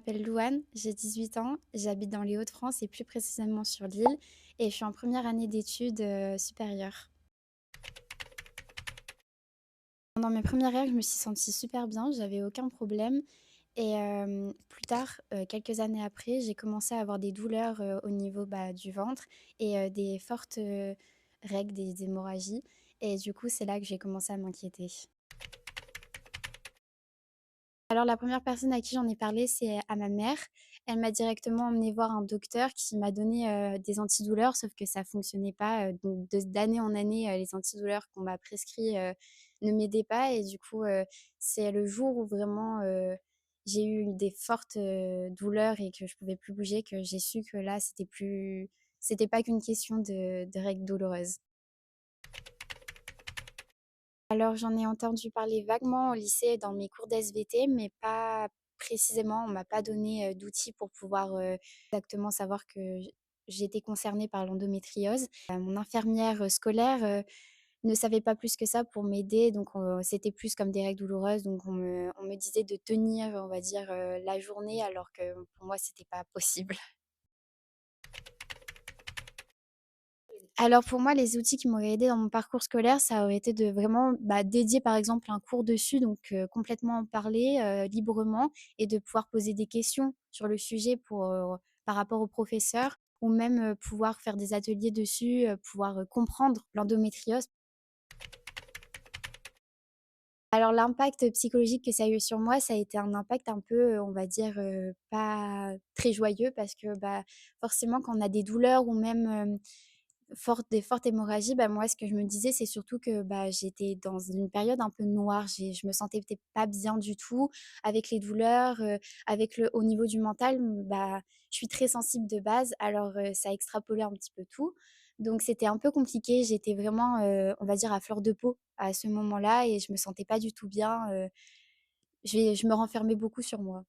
m'appelle Louane, j'ai 18 ans, j'habite dans les Hauts-de-France et plus précisément sur Lille et je suis en première année d'études, supérieures. Pendant mes premières règles, je me suis sentie super bien, j'avais aucun problème et plus tard, quelques années après, j'ai commencé à avoir des douleurs, au niveau, du ventre et des fortes, règles, des hémorragies et du coup, c'est là que j'ai commencé à m'inquiéter. Alors la première personne à qui j'en ai parlé, c'est à ma mère. Elle m'a directement emmenée voir un docteur qui m'a donné, des antidouleurs, sauf que ça fonctionnait pas, donc d'année en année, les antidouleurs qu'on m'a prescrits, ne m'aidaient pas et du coup, c'est le jour où vraiment, j'ai eu des fortes, douleurs et que je pouvais plus bouger que j'ai su que là, c'était pas qu'une question de règles douloureuses. Alors j'en ai entendu parler vaguement au lycée dans mes cours d'SVT, mais pas précisément. On m'a pas donné, d'outils pour pouvoir, exactement savoir que j'étais concernée par l'endométriose. Mon infirmière, scolaire, ne savait pas plus que ça pour m'aider, donc c'était plus comme des règles douloureuses, donc on me disait de tenir, on va dire, la journée alors que pour moi c'était pas possible. Alors pour moi, les outils qui m'auraient aidée dans mon parcours scolaire, ça aurait été de vraiment, dédier par exemple un cours dessus, donc complètement en parler, librement et de pouvoir poser des questions sur le sujet par rapport au professeur ou même, pouvoir faire des ateliers dessus, pouvoir, comprendre l'endométriose. Alors l'impact psychologique que ça a eu sur moi, ça a été un impact un peu, on va dire, pas très joyeux parce que, forcément quand on a des douleurs ou même, des fortes hémorragies, moi, ce que je me disais, c'est surtout que, j'étais dans une période un peu noire. Je me sentais peut-être pas bien du tout avec les douleurs, avec le au niveau du mental, je suis très sensible de base, alors, ça a extrapolé un petit peu tout. Donc c'était un peu compliqué. J'étais vraiment, on va dire à fleur de peau à ce moment-là et je me sentais pas du tout bien, je me renfermais beaucoup sur moi.